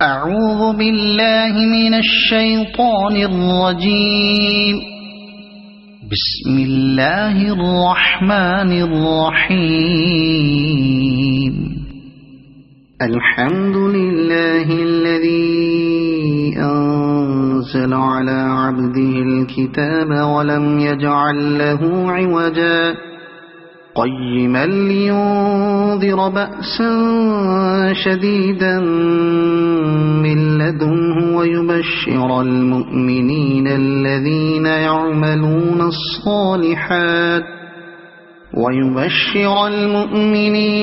أعوذ بالله من الشيطان الرجيم. بسم الله الرحمن الرحيم. الحمد لله الذي أنزل على عبده الكتاب ولم يجعل له عوجا قيما لينذر بأسا شديدا من لدنه ويبشر المؤمنين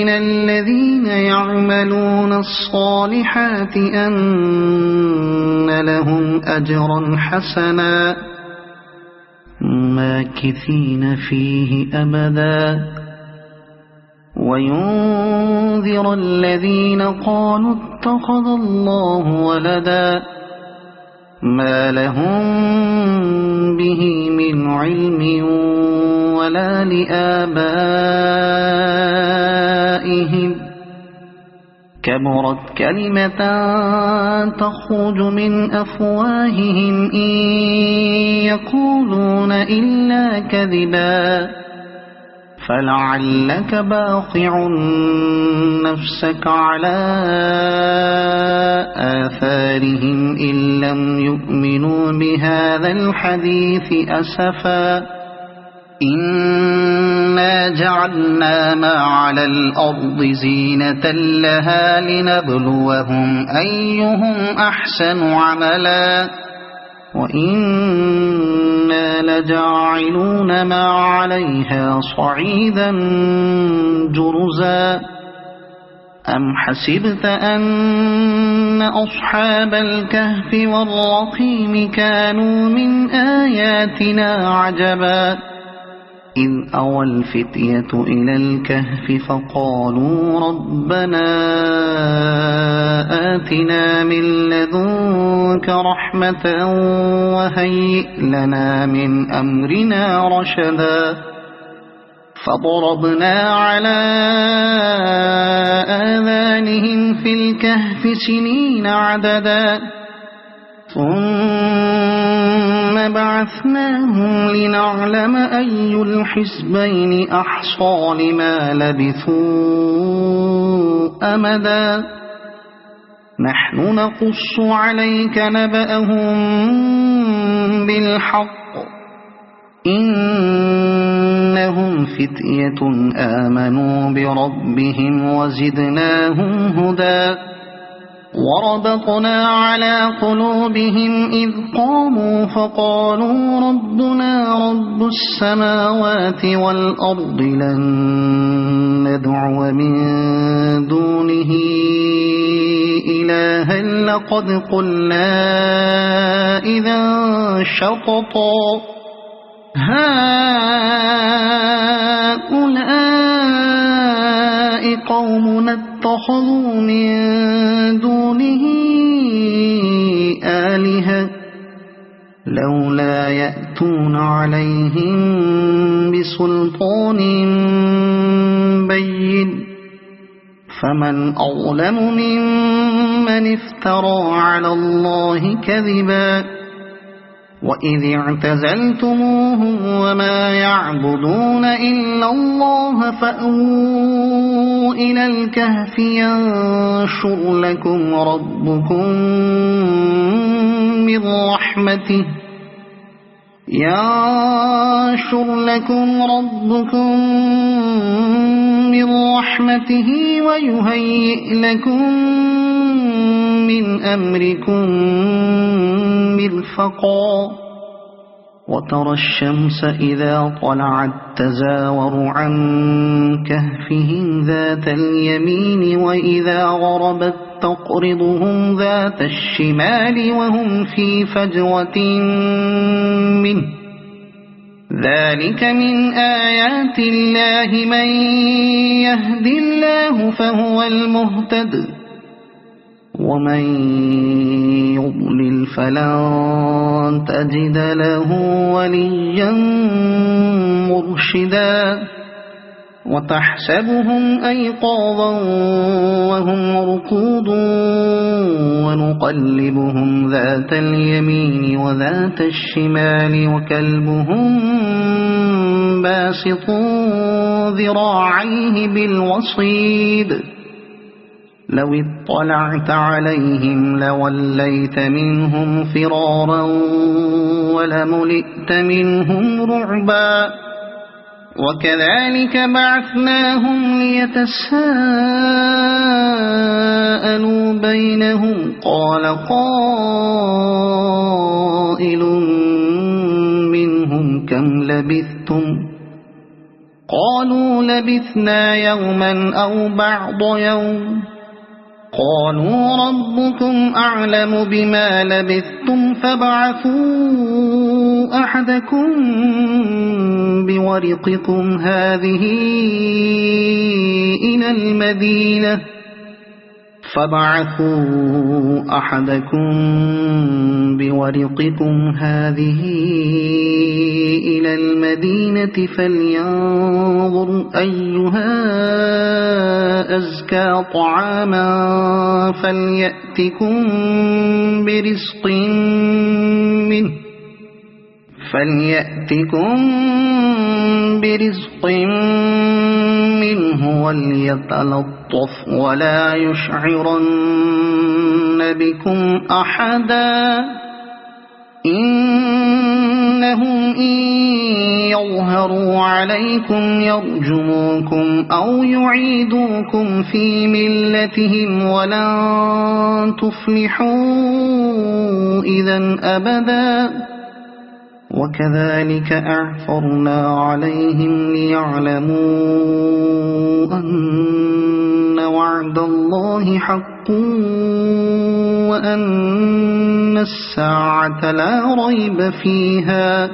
الذين يعملون الصالحات أن لهم أجرا حسنا ماكثين فيه أبدا وينذر الذين قالوا اتخذ الله ولدا ما لهم به من علم ولا لآبائهم كبرت كلمة تخرج من أفواههم إن يقولون إلا كذبا فلعلك باخع نفسك على آثارهم إن لم يؤمنوا بهذا الحديث أسفا إنا جعلنا ما على الأرض زينة لها لنبلوهم أيهم أحسن عملا وإنا لجاعلون ما عليها صعيدا جرزا أم حسبت أن أصحاب الكهف والرقيم كانوا من آياتنا عجبا إذ أوى الفتية إلى الكهف فقالوا ربنا آتنا من لدنك رحمة وهيئ لنا من أمرنا رشدا فضربنا على آذانهم في الكهف سنين عددا ثم بعثناهم لنعلم أي الحزبين أحصى لما لبثوا أمدا نحن نقص عليك نبأهم بالحق إنهم فتية آمنوا بربهم وزدناهم هدى وربطنا على قلوبهم إذ قاموا فقالوا ربنا رب السماوات والأرض لن ندعو من دونه إلها لقد قلنا إذا شططا هؤلاء قومنا اتخذوا من دونه آلهة لولا يأتون عليهم بسلطان بين فمن أظلم ممن افترى على الله كذبا وإذ اعتزلتموهم وما يعبدون إلا الله فأووا إلى الكهف ينشر لكم ربكم من رحمته ويهيئ لكم من أمركم مرفقا وترى الشمس إذا طلعت تزاور عن كهفهم ذات اليمين وإذا غربت تقرضهم ذات الشمال وهم في فجوة منه ذلك من آيات الله من يهد الله فهو المهتد ومن يضلل فلن تجد له وليا مرشدا وتحسبهم أيقاظا وهم رقود ونقلبهم ذات اليمين وذات الشمال وكلبهم باسط ذراعيه بالوصيد لو اطلعت عليهم لوليت منهم فرارا ولملئت منهم رعبا وكذلك بعثناهم ليتساءلوا بينهم قال قائل منهم كم لبثتم قالوا لبثنا يوما أو بعض يوم قالوا ربكم أعلم بما لبثتم فابعثوا أحدكم بورقكم هذه إلى المدينة فلينظر أيها أزكى طعاما فليأتكم برزق منه وليتلطف ولا يشعرن بكم أحدا إنهم إن يظهروا عليكم يرجموكم أو يعيدوكم في ملتهم ولن تفلحوا إذا أبدا وكذلك أعثرنا عليهم ليعلموا أن وعد الله حق وأن الساعة لا ريب فيها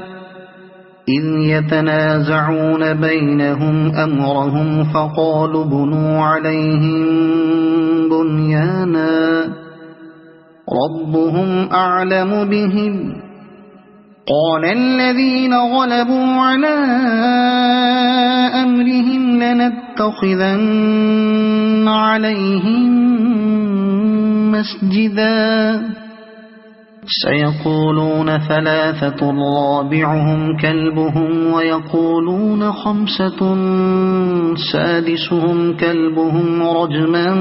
إذ يتنازعون بينهم أمرهم فقالوا بنوا عليهم بنيانا ربهم أعلم بهم قال الذين غلبوا على أمرهم لنتخذن عليهم مسجدا سيقولون ثلاثة رابعهم كلبهم ويقولون خمسة سادسهم كلبهم رجما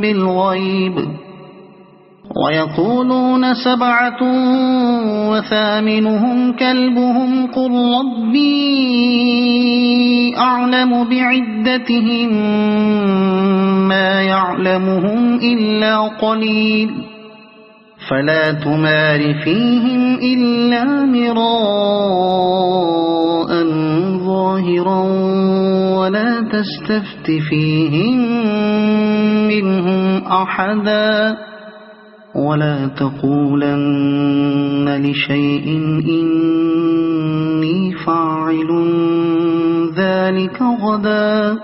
بالغيب ويقولون سبعة وثامنهم كلبهم قل ربي أعلم بعدتهم ما يعلمهم إلا قليل فلا تمار فيهم إلا مراء ظاهرا ولا تستفت فيهم منهم أحدا ولا تقولن لشيء إني فاعل ذلك غدا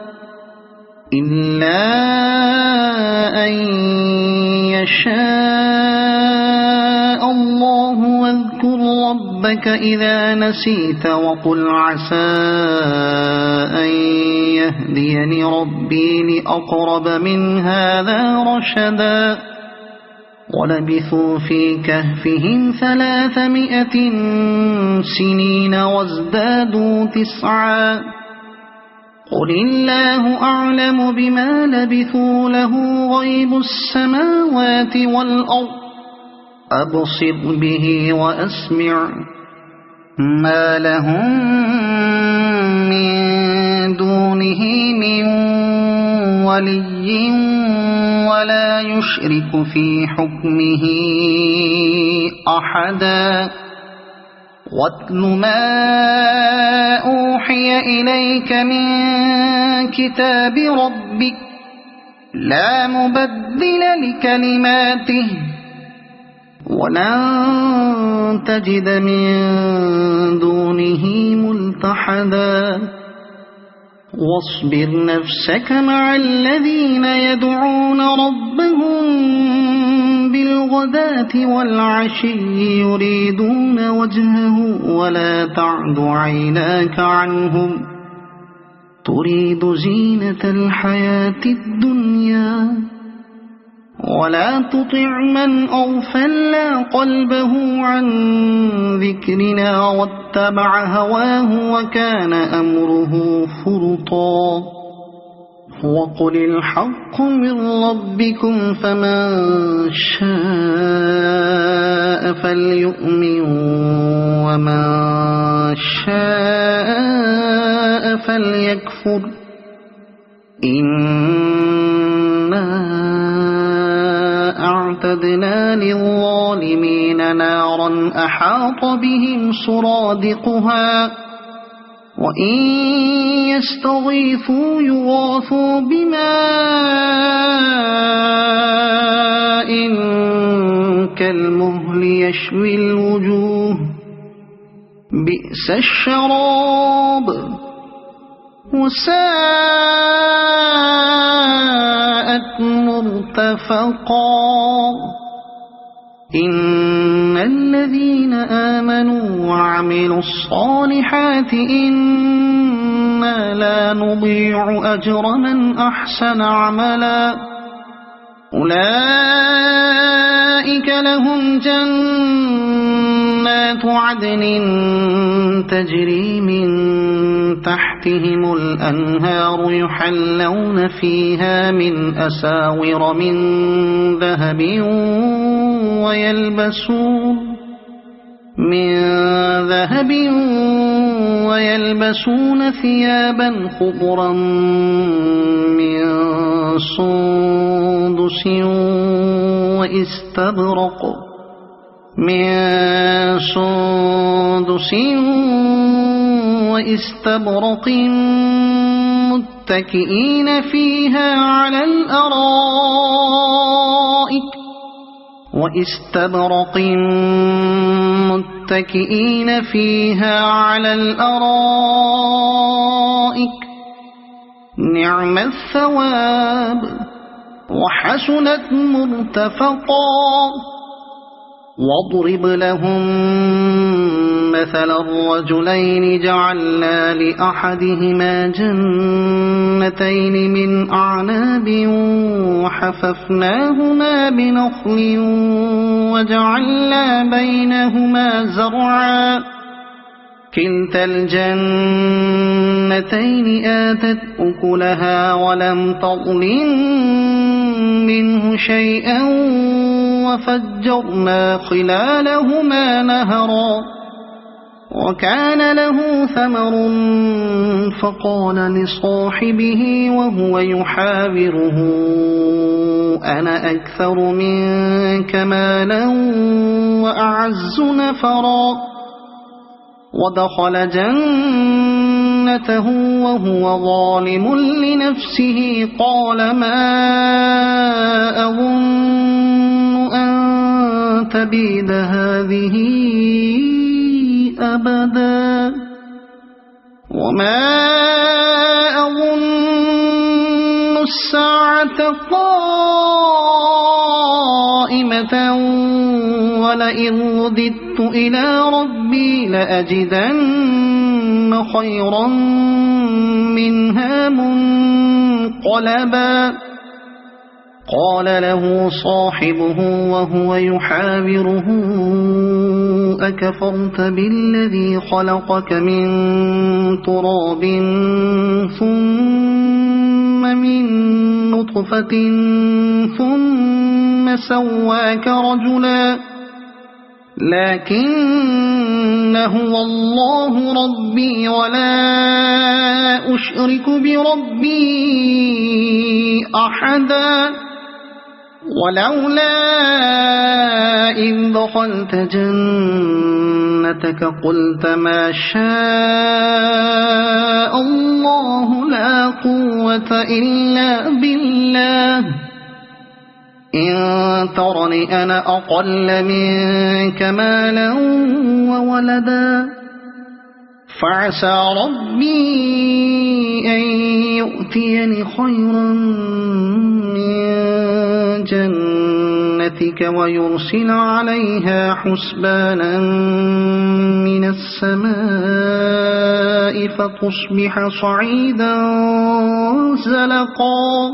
إلا أن يشاء الله واذكر ربك إذا نسيت وقل عسى أن يهديني ربي لأقرب من هذا رشدا ولبثوا في كهفهم 300 سنين وازدادوا 9 قل الله أعلم بما لبثوا له غيب السماوات والأرض أبصر به وأسمع ما لهم من دونه من ولي ولا يشرك في حكمه أحدا واتل ما أوحي إليك من كتاب ربك لا مبدل لكلماته ولن تجد من دونه ملتحدا واصبر نفسك مع الذين يدعون ربهم بالغداة والعشي يريدون وجهه ولا تعد عيناك عنهم تريد زينة الحياة الدنيا ولا تطع من أغفلنا قلبه عن ذكرنا واتبع هواه وكان أمره فرطا وقل الحق من ربكم فمن شاء فليؤمن ومن شاء فليكفر إنا أعتدنا للظالمين نارا أحاط بهم سرادقها وإن يستغيثوا يغاثوا بماء كالمهل يشوي الوجوه بئس الشراب وساءت مرتفقا إن الذين آمنوا وعملوا الصالحات إنا لا نضيع أجر من أحسن عملا أولئك لهم جنات عدن تجري من تحتهم الأنهار يحلون فيها من أساور من ذهب ويلبسون ثيابا خضرا من سندس واستبرق متكئين فيها على الأرائك نعم الثواب وحسنت مرتفقا واضرب لهم مثل الرجلين جعلنا لأحدهما جنتين من أعناب وحففناهما بنخل وجعلنا بينهما زرعا كلتا الجنتين آتت أكلها ولم تظلم منه شيئا وفجرنا خلالهما نهرا وكان له ثمر فقال لصاحبه وهو يحاوره أنا أكثر منك مالا وأعز نفرا ودخل جنته وهو ظالم لنفسه قال ما أظن أن تبيد هذه أبدا وما أظن الساعة قائمة ولئن رددت إلى ربي لأجدن خيرا منها منقلبا قال له صاحبه وهو يحاوره أكفرت بالذي خلقك من تراب ثم من نطفة ثم سواك رجلا لكن هو الله ربي ولا أشرك بربي أحدا ولولا إذ دخلت جنتك قلت ما شاء الله لا قوة إلا بالله إن ترني أنا أقل منك مالا وولدا فعسى ربي أن يؤتيني خيرا من جنتك ويرسل عليها حسبانا من السماء فتصبح صعيدا زلقا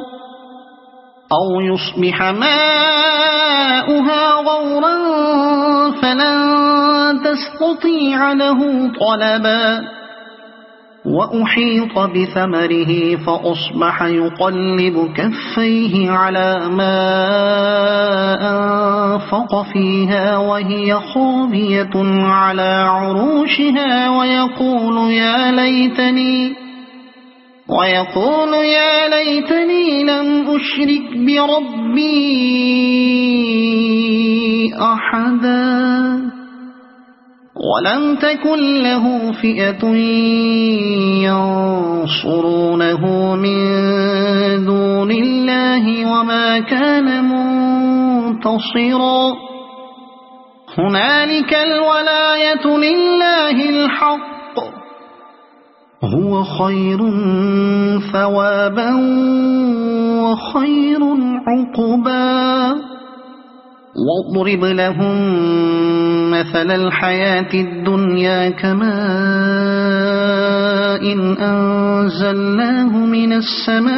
أو يصبح ماؤها غورا فلن تستطيع له طلبا وأحيط بثمره فأصبح يقلب كفيه على ما أنفق فيها وهي خاوية على عروشها ويقول يا ليتني لم أشرك بربي أحدا ولم تكن له فئة ينصرونه من دون الله وما كان منتصرا هنالك الولاية لله الحق هو خير ثوابا وخير عقبا واضرب لهم مثل الحياة الدنيا كماء إن أنزلناه من السماء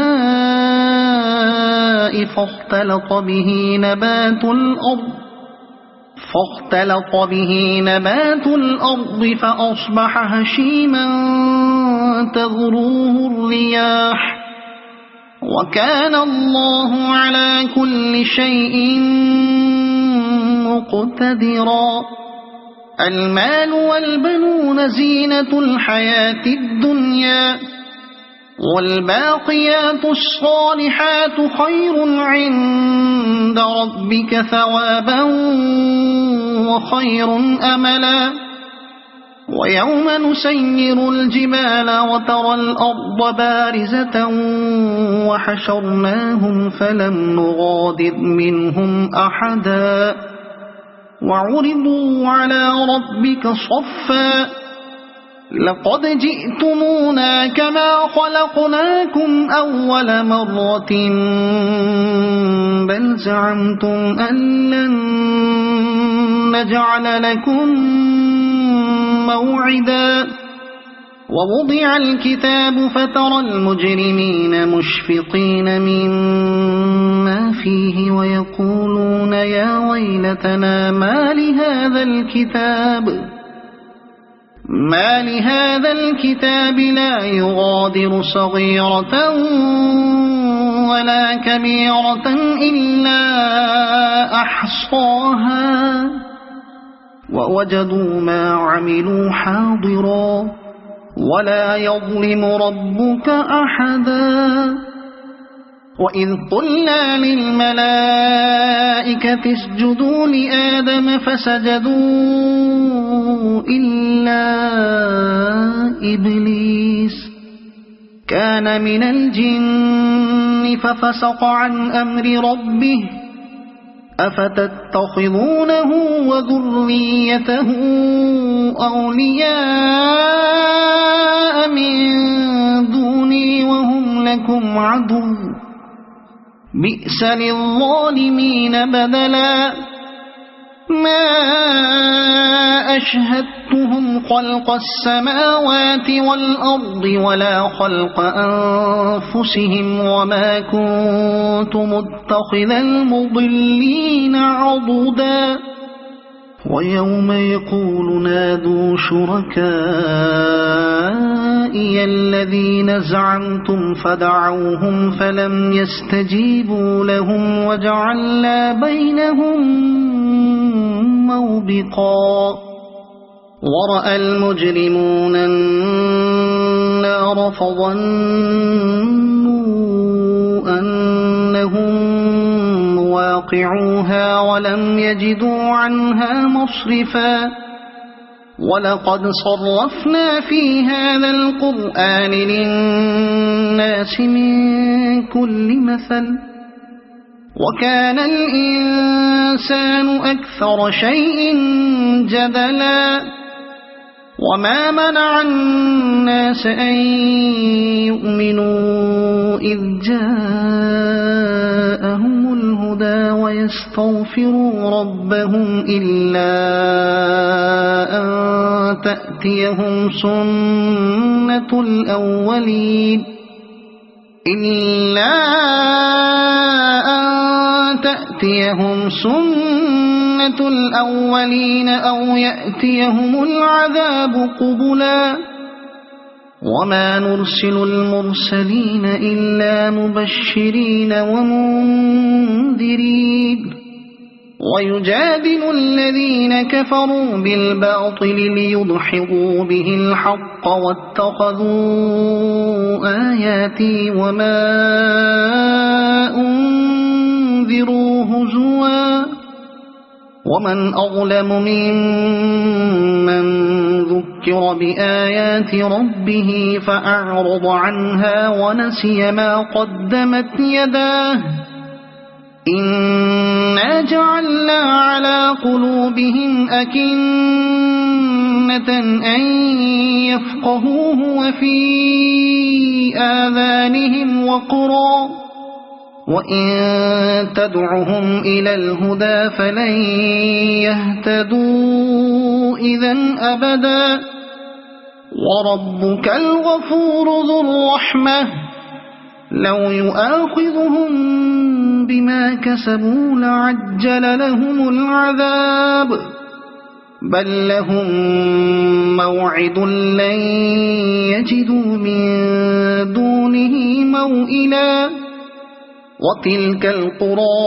فاختلط به نبات الأرض فأصبح هشيما تذروه الرياح وكان الله على كل شيء مقتدرا المال والبنون زينة الحياة الدنيا والباقيات الصالحات خير عند ربك ثوابا وخير أملا ويوم نسير الجبال وترى الأرض بارزة وحشرناهم فلم نغادر منهم أحدا وعرضوا على ربك صفا لقد جئتمونا كما خلقناكم أول مرة بل زعمتم أن لن نجعل لكم موعدا ووضع الكتاب فترى المجرمين مشفقين مما فيه ويقولون يا ويلتنا ما لهذا الكتاب لا يغادر صغيرة ولا كبيرة إلا أحصاها ووجدوا ما عملوا حاضرا ولا يظلم ربك أحدا وإذ قلنا للملائكة اسجدوا لآدم فسجدوا إلا إبليس كان من الجن ففسق عن أمر ربه أفتتخذونه وذريته أولياء من دوني وهم لكم عدو بئس للظالمين بدلا ما أشهدتهم خلق السماوات والأرض ولا خلق أنفسهم وما كنت متخذ المضلين عضدا ويوم يقول نادوا شركائي الذين زعمتم فدعوهم فلم يستجيبوا لهم وجعلنا بينهم موبقا ورأى المجرمون النار فظنوا أنهم مواقعوها ولم يجدوا عنها مصرفا ولقد صرفنا في هذا القرآن للناس من كل مثل وكان الإنسان أكثر شيء جدلا وما منع الناس أن يؤمنوا إذ جاءهم الهدى ويستغفروا ربهم إلا أن تأتيهم سنة الأولين إلا أن تأتيهم سنة الأولين أو يأتيهم العذاب قبلا وما نرسل المرسلين إلا مبشرين ومنذرين ويجادل الذين كفروا بالباطل ليدحضوا به الحق واتخذوا آياتي وما أنذروا هزوا ومن أظلم ممن ذكر بآيات ربه فأعرض عنها ونسي ما قدمت يداه إنا جعلنا على قلوبهم أكنة أن يفقهوه وفي آذانهم وقرا وإن تدعهم إلى الهدى فلن يهتدوا إذا أبدا وربك الغفور ذو الرحمة لو يؤاخذهم بما كسبوا لعجل لهم العذاب بل لهم موعد لن يجدوا من دونه موئلا وتلك القرى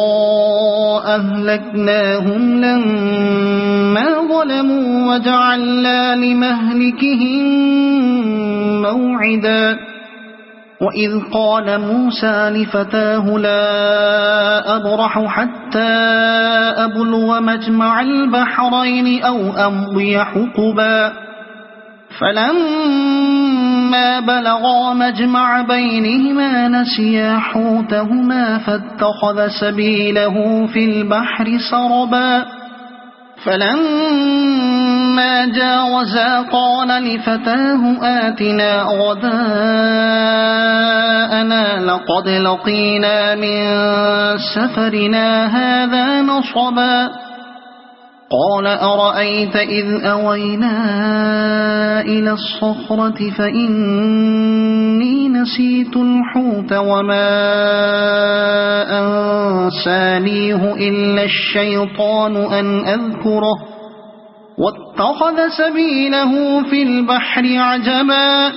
أهلكناهم لما ظلموا وجعلنا لمهلكهم موعدا وإذ قال موسى لفتاه لا أبرح حتى أبلغ مجمع البحرين أو أمضي حقبا فلما بلغا مجمع بينهما نسيا حوتهما فاتخذ سبيله في البحر سربا فلما جاوزا قال لفتاه آتنا غداءنا لقد لقينا من سفرنا هذا نصبا قال أرأيت إذ أوينا إلى الصخرة فإني نسيت الحوت وما أنسانيه إلا الشيطان أن أذكره واتخذ سبيله في البحر عجبا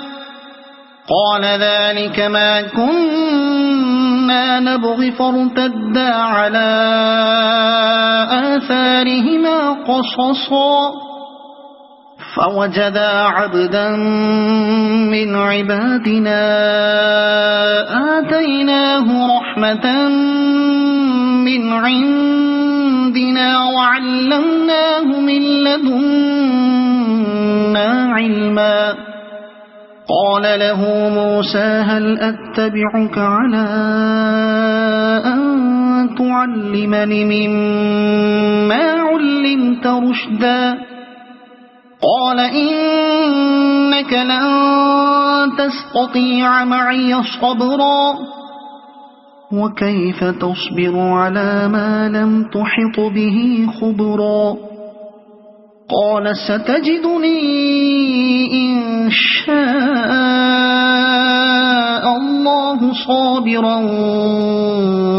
قال ذلك ما كنا نبغي فارتدا على آثارهما قصصا فوجدا عبدا من عبادنا آتيناه رحمة من عندنا وعلمناه من لدنا علما قال له موسى هل أتبعك على أن تعلمني مما علمت رشدا قال إنك لن تستطيع معي صبرا وكيف تصبر على ما لم تحط به خبرا قال ستجدني إن شاء الله صابرا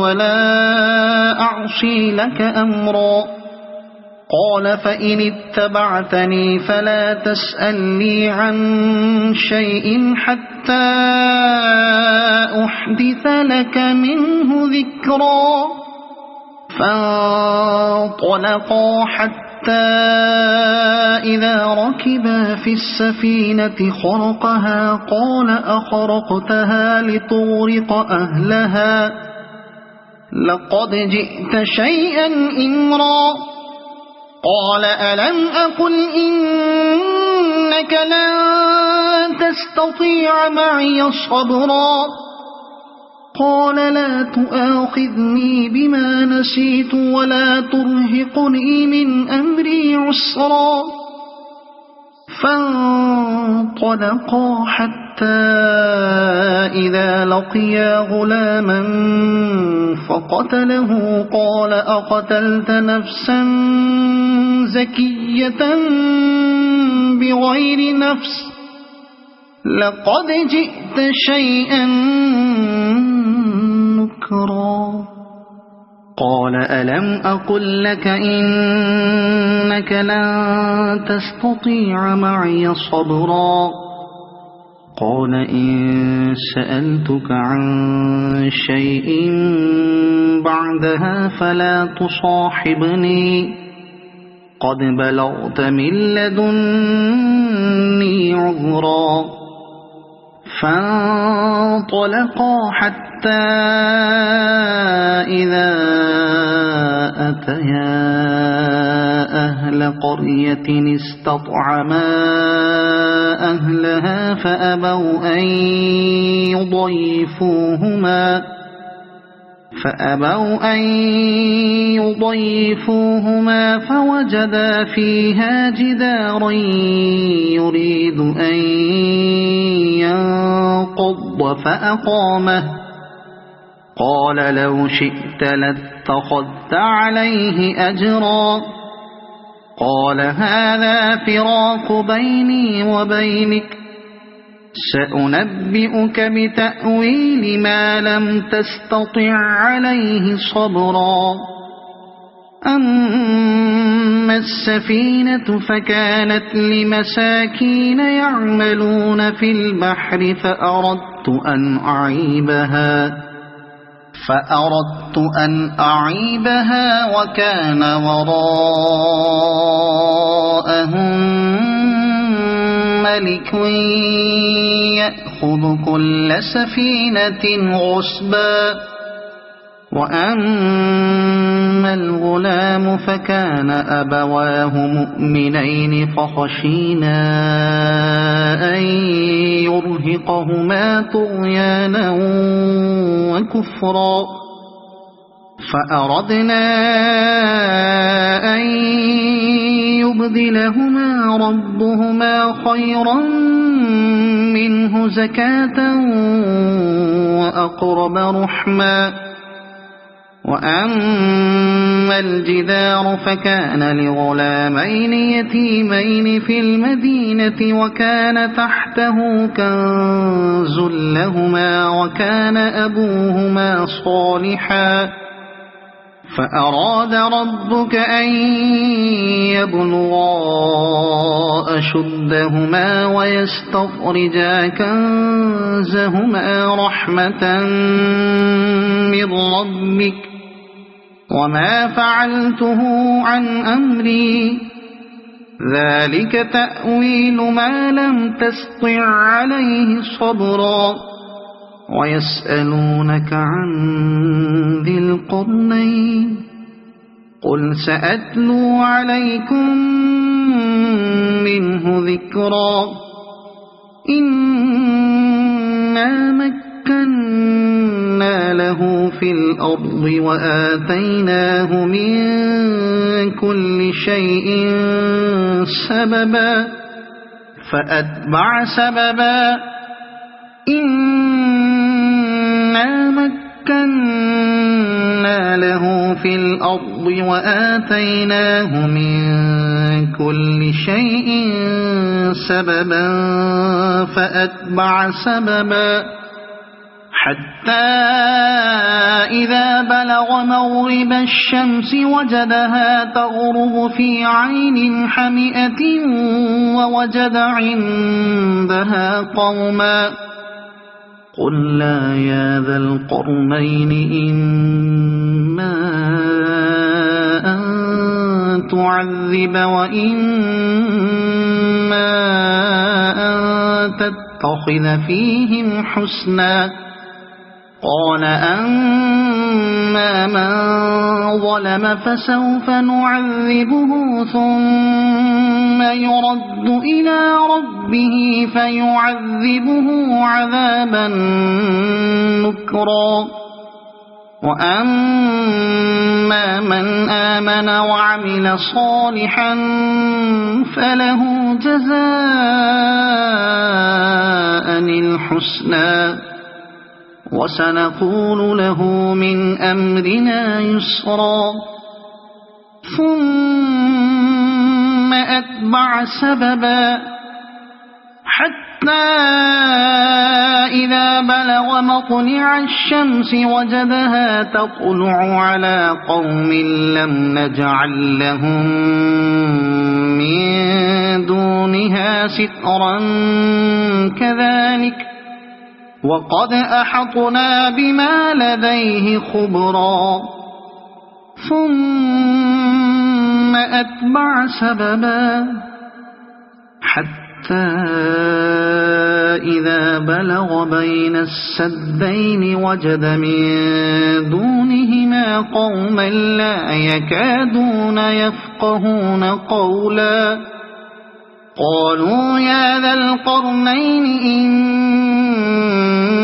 ولا أعصي لك أمرا قال فإن اتبعتني فلا تسألني عن شيء حتى أحدث لك منه ذكرا فانطلقا حتى إذا ركبا في السفينة خرقها قال أخرقتها لتغرق أهلها لقد جئت شيئا إمرا قال ألم أقل إنك لن تستطيع معي صبرا قال لا تؤاخذني بما نسيت ولا ترهقني من أمري عسرا فانطلقا حتى إذا لقيا غلاما فقتله قال أقتلت نفسا زكية بغير نفس لقد جئت شيئا نكرا قال ألم أقل لك إنك لن تستطيع معي صبرا قال إن سألتك عن شيء بعدها فلا تصاحبني قد بلغت من لدني عذرا فانطلقا حتى إذا أتيا أهل قرية استطعما أهلها فأبوا أن يضيفوهما فوجدا فيها جدارا يريد أن ينقض فأقامه قال لو شئت لاتخذت عليه أجرا قال هذا فراق بيني وبينك سأنبئك بتأويل ما لم تستطع عليه صبرا أما السفينة فكانت لمساكين يعملون في البحر فأردت أن أعيبها وكان وراءهم ملك يأخذ كل سفينة غصبا وأما الغلام فكان أبواه مؤمنين فخشينا أن يرهقهما طغيانا وكفرا فأردنا أن يبدلهما ربهما خيرا منه زكاة وأقرب رحما وأما الجدار فكان لغلامين يتيمين في المدينة وكان تحته كنز لهما وكان أبوهما صالحا فأراد ربك أن يبلغا أشدهما ويستخرجا كنزهما رحمة من ربك وما فعلته عن أمري ذلك تأويل ما لم تستطع عليه صبرا ويسألونك عن ذي القرنين قل سأتلو عليكم منه ذكرا إنا مكنا له في الأرض وآتيناه من كل شيء سببا فأتبع سببا إنا مكنا له في الأرض وآتيناه من كل شيء سببا فأتبع سببا حتى إذا بلغ مغرب الشمس وجدها تغرب في عين حمئة ووجد عندها قوما قلنا يا ذا القرنين إما أن تعذب وإما أن تتخذ فيهم حسنا قال أما من ظلم فسوف نعذبه ثم يرد إلى ربه فيعذبه عذابا نكرا وأما من آمن وعمل صالحا فله جزاء الحسنى وسنقول له من أمرنا يسرا ثم أتبع سببا حتى إذا بلغ مطلع الشمس وجدها تطلع على قوم لم نجعل لهم من دونها سترا كذلك وقد أحطنا بما لديه خبرا ثم أتبع سببا حتى إذا بلغ بين السدين وجد من دونهما قوما لا يكادون يفقهون قولا قالوا يا ذا القرنين إن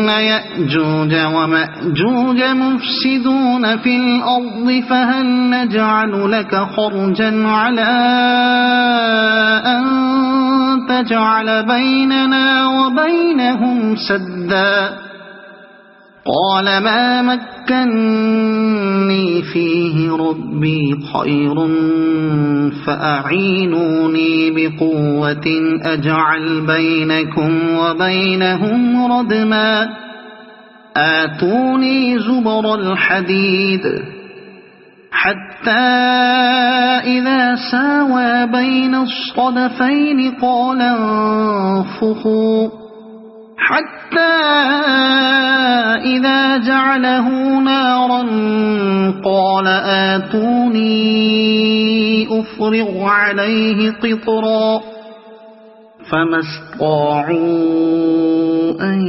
يأجوج ومأجوج مفسدون في الأرض فهل نجعل لك خرجا على أن تجعل بيننا وبينهم سدا قال ما مكني فيه ربي خير فأعينوني بقوة أجعل بينكم وبينهم ردما آتوني زبر الحديد حتى إذا ساوى بين الصدفين قال انفخوا حتى إذا جعله نارا قال آتوني أفرغ عليه قطرا فما استطاعوا أن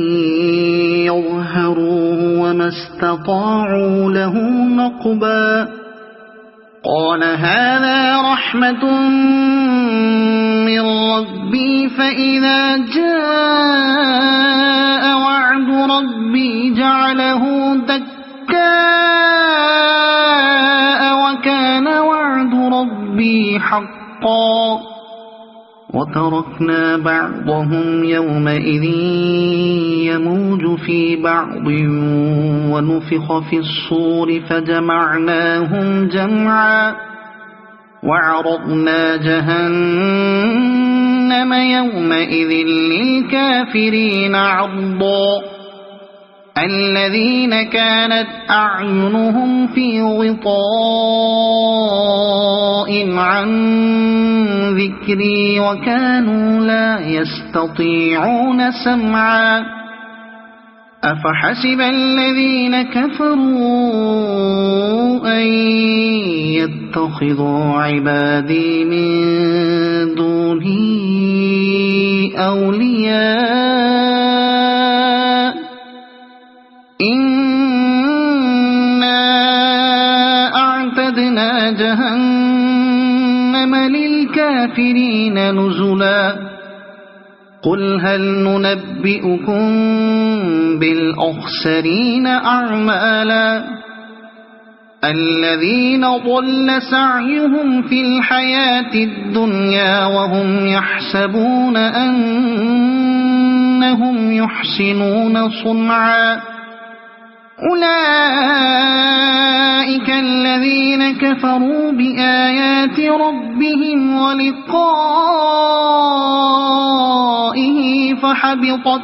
يظهروه وما استطاعوا له نقبا قال هذا رحمة من ربي فإذا جاء وعد ربي جعله دكاء وكان وعد ربي حقا وتركنا بعضهم يومئذ يموج في بعض ونفخ في الصور فجمعناهم جمعا وعرضنا جهنم يومئذ للكافرين عرضا الذين كانت أعينهم في غطاء عن ذكري وكانوا لا يستطيعون سمعا أفحسب الذين كفروا أن يتخذوا عبادي من دوني أولياء إنا أعتدنا جهنم للكافرين نزلا قل هل ننبئكم بالأخسرين أعمالا الذين ضل سعيهم في الحياة الدنيا وهم يحسبون أنهم يحسنون صنعا أولئك الذين كفروا بآيات ربهم ولقائه فحبطت